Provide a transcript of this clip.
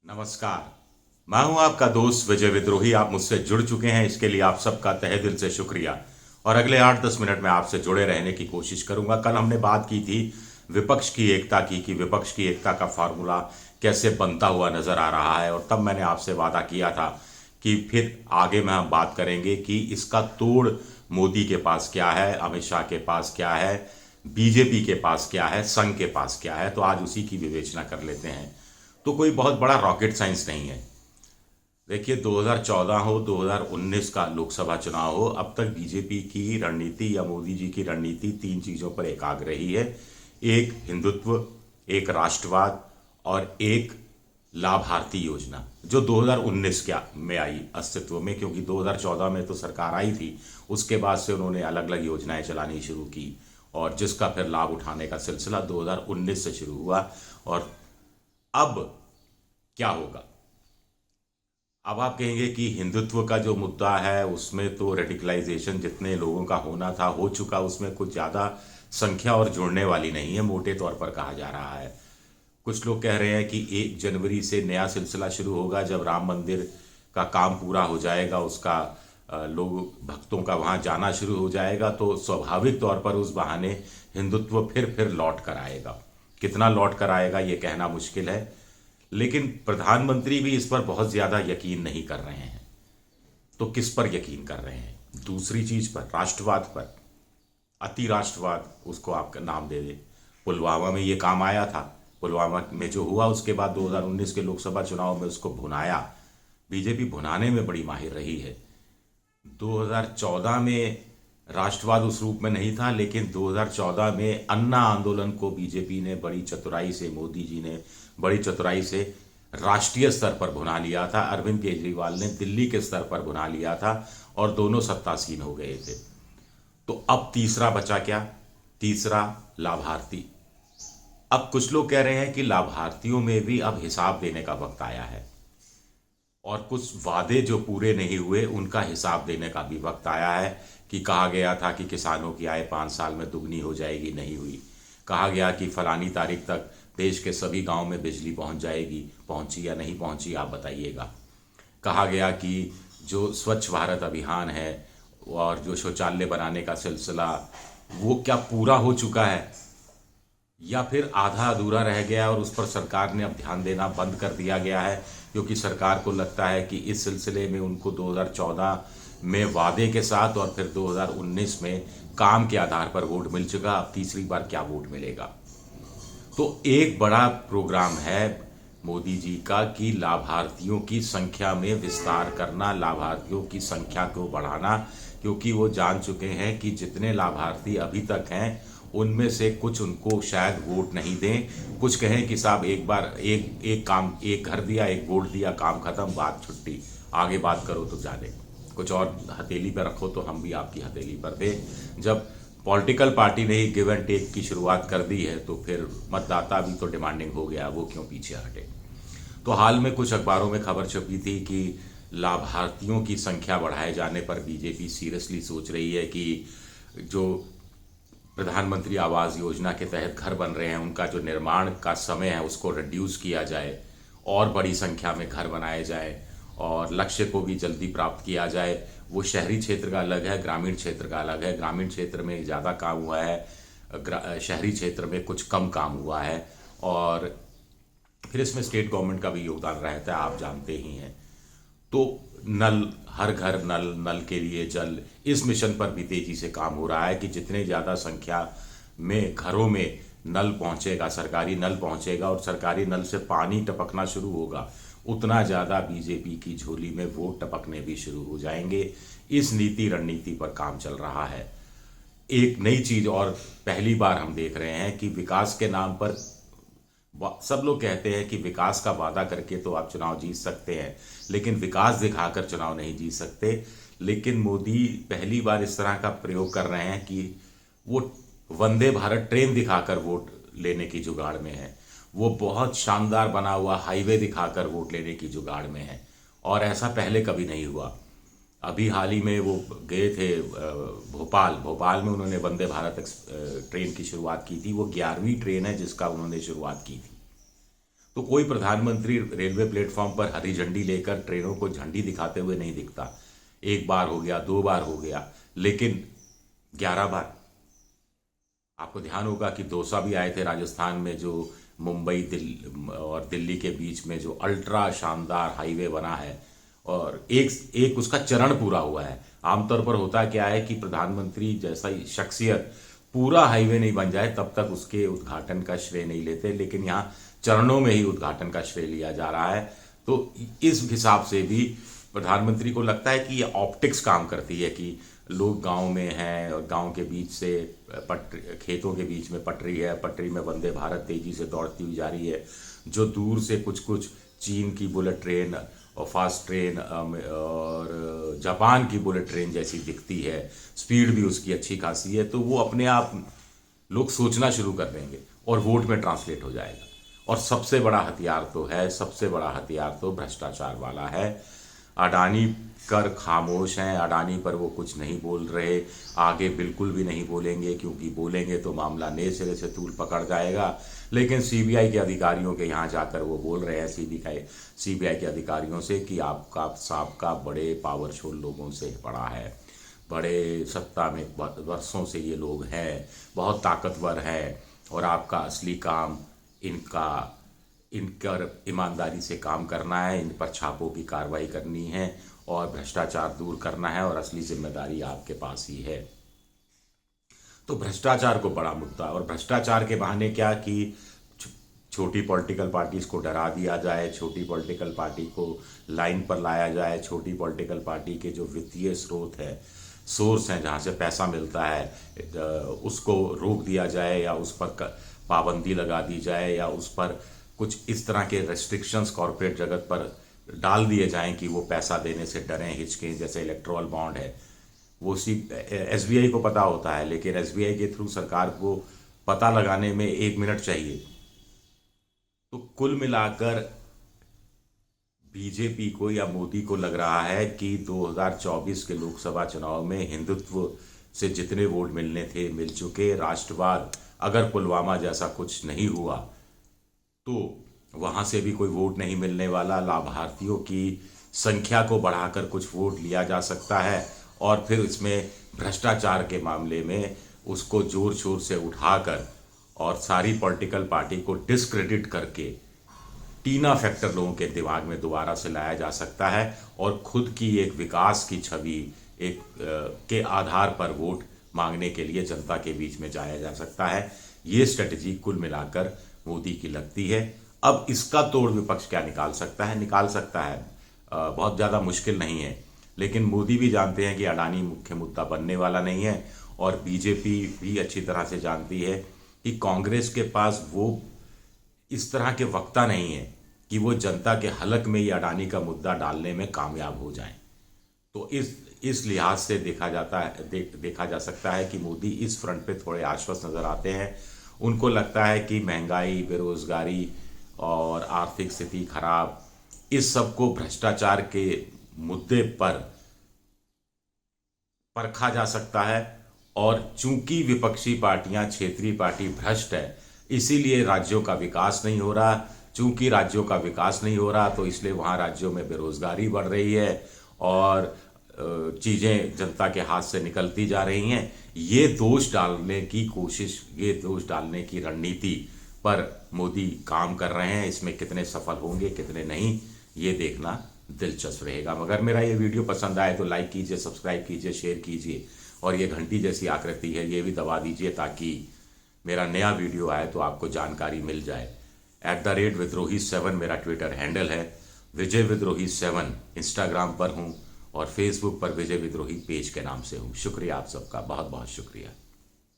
नमस्कार। मैं हूं आपका दोस्त विजय विद्रोही। आप मुझसे जुड़ चुके हैं, इसके लिए आप सबका तहे दिल से शुक्रिया। और अगले 8-10 मिनट में आपसे जुड़े रहने की कोशिश करूंगा। कल हमने बात की थी विपक्ष की एकता की, कि विपक्ष की एकता का फार्मूला कैसे बनता हुआ नजर आ रहा है। और तब मैंने आपसे वादा किया था कि फिर आगे में हम बात करेंगे कि इसका तोड़ मोदी के पास क्या है, अमित शाह के पास क्या है, बीजेपी के पास क्या है, संघ के पास क्या है। तो आज उसी की विवेचना कर लेते हैं। तो कोई बहुत बड़ा रॉकेट साइंस नहीं है। देखिए, 2014 हो, 2019 का लोकसभा चुनाव हो, अब तक बीजेपी की रणनीति या मोदी जी की रणनीति तीन चीजों पर एकाग्र रही है। एक हिंदुत्व, एक राष्ट्रवाद और एक लाभार्थी योजना, जो 2019 क्या में आई अस्तित्व में, क्योंकि 2014 में तो सरकार आई थी। उसके बाद से उन्होंने अलग अलग योजनाएं चलानी शुरू की और जिसका फिर लाभ उठाने का सिलसिला 2019 से शुरू हुआ। और अब क्या होगा? अब आप कहेंगे कि हिंदुत्व का जो मुद्दा है उसमें तो रेडिकलाइजेशन जितने लोगों का होना था हो चुका, उसमें कुछ ज़्यादा संख्या और जुड़ने वाली नहीं है, मोटे तौर पर कहा जा रहा है। कुछ लोग कह रहे हैं कि 1 जनवरी से नया सिलसिला शुरू होगा, जब राम मंदिर का काम पूरा हो जाएगा, उसका लोग भक्तों का वहाँ जाना शुरू हो जाएगा, तो स्वाभाविक तौर पर उस बहाने हिंदुत्व फिर लौट कर आएगा। कितना लौट कर आएगा ये कहना मुश्किल है, लेकिन प्रधानमंत्री भी इस पर बहुत ज़्यादा यकीन नहीं कर रहे हैं। तो किस पर यकीन कर रहे हैं? दूसरी चीज़ पर, राष्ट्रवाद पर। अति राष्ट्रवाद उसको आप नाम दे दे। पुलवामा में ये काम आया था। पुलवामा में जो हुआ उसके बाद 2019 के लोकसभा चुनाव में उसको भुनाया। बीजेपी भुनाने में बड़ी माहिर रही है। 2014 में राष्ट्रवाद उस रूप में नहीं था, लेकिन 2014 में अन्ना आंदोलन को बीजेपी ने बड़ी चतुराई से, मोदी जी ने बड़ी चतुराई से राष्ट्रीय स्तर पर भुना लिया था। अरविंद केजरीवाल ने दिल्ली के स्तर पर भुना लिया था और दोनों सत्तासीन हो गए थे। तो अब तीसरा बचा क्या? तीसरा, लाभार्थी। अब कुछ लोग कह रहे हैं कि लाभार्थियों में भी अब हिसाब देने का वक्त आया है और कुछ वादे जो पूरे नहीं हुए उनका हिसाब देने का भी वक्त आया है। कि कहा गया था कि किसानों की आय 5 साल में दुगनी हो जाएगी, नहीं हुई। कहा गया कि फलानी तारीख तक देश के सभी गांव में बिजली पहुंच जाएगी, पहुंची या नहीं पहुंची आप बताइएगा। कहा गया कि जो स्वच्छ भारत अभियान है और जो शौचालय बनाने का सिलसिला, वो क्या पूरा हो चुका है या फिर आधा अधूरा रह गया और उस पर सरकार ने अब ध्यान देना बंद कर दिया गया है, क्योंकि सरकार को लगता है कि इस सिलसिले में उनको 2014 में वादे के साथ और फिर 2019 में काम के आधार पर वोट मिल चुका, अब तीसरी बार क्या वोट मिलेगा। तो एक बड़ा प्रोग्राम है मोदी जी का कि लाभार्थियों की संख्या में विस्तार करना, लाभार्थियों की संख्या को बढ़ाना, क्योंकि वो जान चुके हैं कि जितने लाभार्थी अभी तक हैं उनमें से कुछ उनको शायद वोट नहीं दें। कुछ कहें कि साहब एक बार एक काम, एक घर दिया, एक वोट दिया, काम खत्म, बात छुट्टी, आगे बात करो तो जाने, कुछ और हथेली पर रखो तो हम भी आपकी हथेली पर थे। जब पॉलिटिकल पार्टी ने ही गिव एंड टेक की शुरुआत कर दी है तो फिर मतदाता भी तो डिमांडिंग हो गया, वो क्यों पीछे हटे। तो हाल में कुछ अखबारों में खबर छपी थी कि लाभार्थियों की संख्या बढ़ाए जाने पर बीजेपी सीरियसली सोच रही है कि जो प्रधानमंत्री आवास योजना के तहत घर बन रहे हैं उनका जो निर्माण का समय है उसको रिड्यूस किया जाए और बड़ी संख्या में घर बनाए जाए और लक्ष्य को भी जल्दी प्राप्त किया जाए। वो शहरी क्षेत्र का अलग है, ग्रामीण क्षेत्र का अलग है। ग्रामीण क्षेत्र में ज़्यादा काम हुआ है, शहरी क्षेत्र में कुछ कम काम हुआ है। और फिर इसमें स्टेट गवर्नमेंट का भी योगदान रहता है, आप जानते ही हैं। तो नल, हर घर नल, नल के लिए जल, इस मिशन पर भी तेजी से काम हो रहा है कि जितने ज़्यादा संख्या में घरों में नल पहुंचेगा, सरकारी नल पहुंचेगा और सरकारी नल से पानी टपकना शुरू होगा, उतना ज़्यादा बीजेपी की झोली में वोट टपकने भी शुरू हो जाएंगे। इस नीति रणनीति पर काम चल रहा है। एक नई चीज़ और पहली बार हम देख रहे हैं कि विकास के नाम पर सब लोग कहते हैं कि विकास का वादा करके तो आप चुनाव जीत सकते हैं, लेकिन विकास दिखाकर चुनाव नहीं जीत सकते। लेकिन मोदी पहली बार इस तरह का प्रयोग कर रहे हैं कि वो वंदे भारत ट्रेन दिखाकर वोट लेने की जुगाड़ में है, वो बहुत शानदार बना हुआ हाईवे दिखाकर वोट लेने की जुगाड़ में है। और ऐसा पहले कभी नहीं हुआ। अभी हाल ही में वो गए थे भोपाल में उन्होंने वंदे भारत ट्रेन की शुरुआत की थी। वो 11वीं ट्रेन है जिसका उन्होंने शुरुआत की थी। तो कोई प्रधानमंत्री रेलवे प्लेटफॉर्म पर हरी झंडी लेकर ट्रेनों को झंडी दिखाते हुए नहीं दिखता। एक बार हो गया, 2 बार हो गया, लेकिन 11 बार। आपको ध्यान होगा कि दौसा भी आए थे राजस्थान में, जो मुंबई और दिल्ली के बीच में जो अल्ट्रा शानदार हाईवे बना है, और एक उसका चरण पूरा हुआ है। आमतौर पर होता क्या है कि प्रधानमंत्री जैसा ही शख्सियत पूरा हाईवे नहीं बन जाए तब तक उसके उद्घाटन का श्रेय नहीं लेते, लेकिन यहाँ चरणों में ही उद्घाटन का श्रेय लिया जा रहा है। तो इस हिसाब से भी प्रधानमंत्री को लगता है कि ये ऑप्टिक्स काम करती है कि लोग गांव में हैं और गांव के बीच से खेतों के बीच में पटरी है, पटरी में वंदे भारत तेजी से दौड़ती हुई जा रही है, जो दूर से कुछ कुछ चीन की बुलेट ट्रेन और फास्ट ट्रेन और जापान की बुलेट ट्रेन जैसी दिखती है, स्पीड भी उसकी अच्छी खासी है, तो वो अपने आप लोग सोचना शुरू कर देंगे और वोट में ट्रांसलेट हो जाएगा। और सबसे बड़ा हथियार तो भ्रष्टाचार वाला है। अडानी कर खामोश हैं, अडानी पर वो कुछ नहीं बोल रहे, आगे बिल्कुल भी नहीं बोलेंगे, क्योंकि बोलेंगे तो मामला नए सिरे से तूल पकड़ जाएगा। लेकिन सीबीआई के अधिकारियों के यहाँ जाकर वो बोल रहे हैं, सीबीआई के अधिकारियों से, कि आपका साबका बड़े पावरफुल लोगों से पड़ा है, बड़े सत्ता में वर्षों से ये लोग हैं, बहुत ताकतवर हैं, और आपका असली काम इनका ईमानदारी से काम करना है, इन पर छापों की कार्रवाई करनी है और भ्रष्टाचार दूर करना है, और असली जिम्मेदारी आपके पास ही है। तो भ्रष्टाचार को बड़ा मुद्दा, और भ्रष्टाचार के बहाने क्या कि छोटी पॉलिटिकल पार्टीज को डरा दिया जाए, छोटी पॉलिटिकल पार्टी को लाइन पर लाया जाए, छोटी पॉलिटिकल पार्टी के जो वित्तीय स्रोत है, सोर्स हैं जहाँ से पैसा मिलता है, उसको रोक दिया जाए या उस पर पाबंदी लगा दी जाए, या उस पर कुछ इस तरह के रेस्ट्रिक्शंस कॉरपोरेट जगत पर डाल दिए जाएं कि वो पैसा देने से डरें, हिचकें। जैसे इलेक्ट्रल बॉन्ड है, वो एसबीआई को पता होता है, लेकिन एसबीआई के थ्रू सरकार को पता लगाने में 1 मिनट चाहिए। तो कुल मिलाकर बीजेपी को या मोदी को लग रहा है कि 2024 के लोकसभा चुनाव में हिंदुत्व से जितने वोट मिलने थे मिल चुके। राष्ट्रवाद, अगर पुलवामा जैसा कुछ नहीं हुआ तो वहाँ से भी कोई वोट नहीं मिलने वाला। लाभार्थियों की संख्या को बढ़ाकर कुछ वोट लिया जा सकता है, और फिर इसमें भ्रष्टाचार के मामले में उसको जोर शोर से उठाकर और सारी पॉलिटिकल पार्टी को डिस्क्रेडिट करके टीना फैक्टर लोगों के दिमाग में दोबारा से लाया जा सकता है, और खुद की एक विकास की छवि के आधार पर वोट मांगने के लिए जनता के बीच में जाया जा सकता है। ये स्ट्रेटजी कुल मिलाकर मोदी की लगती है। अब इसका तोड़ विपक्ष क्या निकाल सकता है? बहुत ज़्यादा मुश्किल नहीं है, लेकिन मोदी भी जानते हैं कि अडानी मुख्य मुद्दा बनने वाला नहीं है, और बीजेपी भी अच्छी तरह से जानती है कि कांग्रेस के पास वो इस तरह के वक्ता नहीं है कि वो जनता के हलक में ये अडानी का मुद्दा डालने में कामयाब हो जाएं। तो इस लिहाज से देखा जा सकता है कि मोदी इस फ्रंट पे थोड़े आश्वस्त नज़र आते हैं। उनको लगता है कि महंगाई, बेरोजगारी और आर्थिक स्थिति खराब, इस सब को भ्रष्टाचार के मुद्दे पर परखा जा सकता है, और चूंकि विपक्षी पार्टियां, क्षेत्रीय पार्टी भ्रष्ट है, इसीलिए राज्यों का विकास नहीं हो रहा। चूंकि राज्यों का विकास नहीं हो रहा तो इसलिए वहाँ राज्यों में बेरोजगारी बढ़ रही है और चीज़ें जनता के हाथ से निकलती जा रही हैं। ये दोष डालने की रणनीति पर मोदी काम कर रहे हैं। इसमें कितने सफल होंगे, कितने नहीं, ये देखना दिलचस्प रहेगा। मगर मेरा ये वीडियो पसंद आए तो लाइक कीजिए, सब्सक्राइब कीजिए, शेयर कीजिए, और ये घंटी जैसी आकृति है ये भी दबा दीजिए, ताकि मेरा नया वीडियो आए तो आपको जानकारी मिल जाए। @विद्रोही7 मेरा ट्विटर हैंडल है, विजय विद्रोही 7 इंस्टाग्राम पर हूँ, और फेसबुक पर विजय विद्रोही पेज के नाम से हूँ। शुक्रिया आप सबका, बहुत बहुत शुक्रिया।